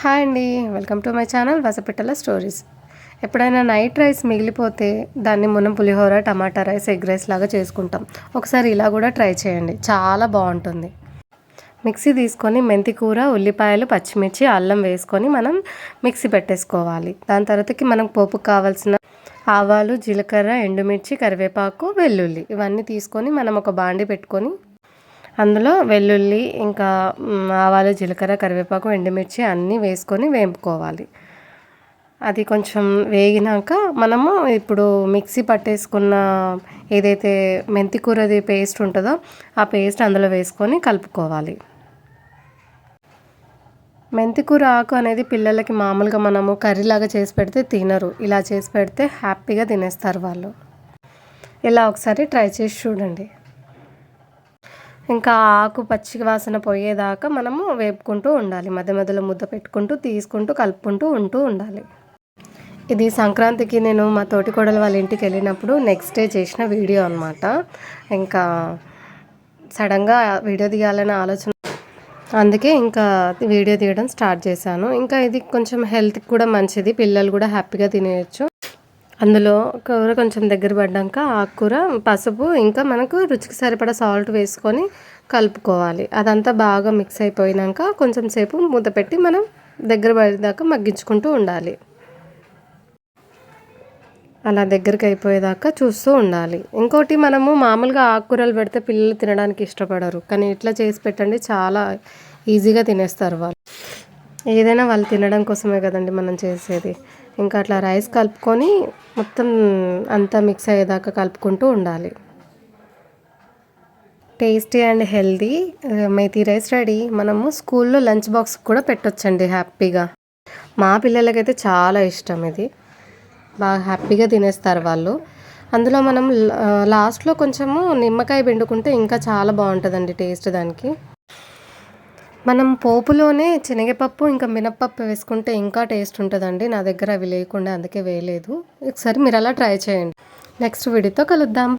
Hi అండి, welcome to my channel వసపిట్టల stories. ఎప్పుడైనా నైట్ రైస్ మిగిలిపోతే దాన్ని మనం pulihora, tomato rice, egg rice లాగా చేసుకుంటాం. ఒకసారి ఇలా కూడా ట్రై చేయండి, చాలా బాగుంటుంది. మిక్సీ తీసుకొని మెంతి కూర, ఉల్లిపాయలు, పచ్చిమిర్చి, అల్లం వేసుకొని మనం మిక్సీ పెట్టేసుకోవాలి. దాని తర్వాతకి మనకు పోపుకు కావాల్సిన ఆవాలు, జీలకర్ర, ఎండుమిర్చి, కరివేపాకు, వెల్లుల్లి ఇవన్నీ తీసుకొని మనం ఒక బాండి పెట్టుకొని అందులో వెల్లుల్లి, ఇంకా ఆవాలు, జీలకర్ర, కరివేపాకు, ఎండుమిర్చి అన్నీ వేసుకొని వేపుకోవాలి. అది కొంచెం వేగినాక మనము ఇప్పుడు మిక్సీ పట్టేసుకున్న ఏదైతే మెంతి కూరది పేస్ట్ ఉంటుందో ఆ పేస్ట్ అందులో వేసుకొని కలుపుకోవాలి. మెంతి కూర ఆకు అనేది పిల్లలకి మామూలుగా మనము కర్రీలాగా చేసి పెడితే తినరు. ఇలా చేసి పెడితే హ్యాపీగా తినేస్తారు వాళ్ళు. ఇలా ఒకసారి ట్రై చేసి చూడండి. ఇంకా ఆకు పచ్చి వాసన పోయేదాకా మనము వేపుకుంటూ ఉండాలి. మధ్య మధ్యలో ముద్ద పెట్టుకుంటూ తీసుకుంటూ కలుపుకుంటూ ఉండాలి. ఇది సంక్రాంతికి నేను మా తోటికోడలు వాళ్ళ ఇంటికి వెళ్ళినప్పుడు నెక్స్ట్ డే చేసిన వీడియో అనమాట. ఇంకా సడన్గా వీడియో తీయాలనే ఆలోచన, అందుకే ఇంకా వీడియో తీయడం స్టార్ట్ చేశాను. ఇంకా ఇది కొంచెం హెల్త్కి కూడా మంచిది, పిల్లలు కూడా హ్యాపీగా తినేయచ్చు. అందులో కూర కొంచెం దగ్గర పడ్డాక ఆకుకూర, పసుపు, ఇంకా మనకు రుచికి సరిపడా సాల్ట్ వేసుకొని కలుపుకోవాలి. అదంతా బాగా మిక్స్ అయిపోయినాక కొంచెం సేపు మూత పెట్టి మనం దగ్గర పడేదాకా మగ్గించుకుంటూ ఉండాలి. అలా దగ్గరికి అయిపోయేదాకా చూస్తూ ఉండాలి. ఇంకోటి, మనము మామూలుగా ఆకుకూరలు పెడితే పిల్లలు తినడానికి ఇష్టపడరు, కానీ ఇట్లా చేసి పెట్టండి, చాలా ఈజీగా తినేస్తారు వాళ్ళు. ఏదైనా వాళ్ళు తినడం కోసమే కదండి మనం చేసేది. ఇంకా అట్లా రైస్ కలుపుకొని మొత్తం అంతా మిక్స్ అయ్యేదాకా కలుపుకుంటూ ఉండాలి. Tasty and healthy methi rice ready. మనము స్కూల్లో లంచ్ బాక్స్ కూడా పెట్టొచ్చండి హ్యాపీగా. మా పిల్లలకైతే చాలా ఇష్టం, ఇది బాగా హ్యాపీగా తినేస్తారు వాళ్ళు. అందులో మనం లాస్ట్లో కొంచెము నిమ్మకాయ పిండుకుంటే ఇంకా చాలా బాగుంటుందండి టేస్ట్ దానికి. మనం పోపులోనే శనగపప్పు ఇంకా మినప్పప్పు వేసుకుంటే ఇంకా టేస్ట్ ఉంటుందండి. నా దగ్గర అవి లేకుండా అందుకే వేయలేదు. ఒకసారి మీరు అలా ట్రై చేయండి. నెక్స్ట్ వీడియోతో కలుద్దాం.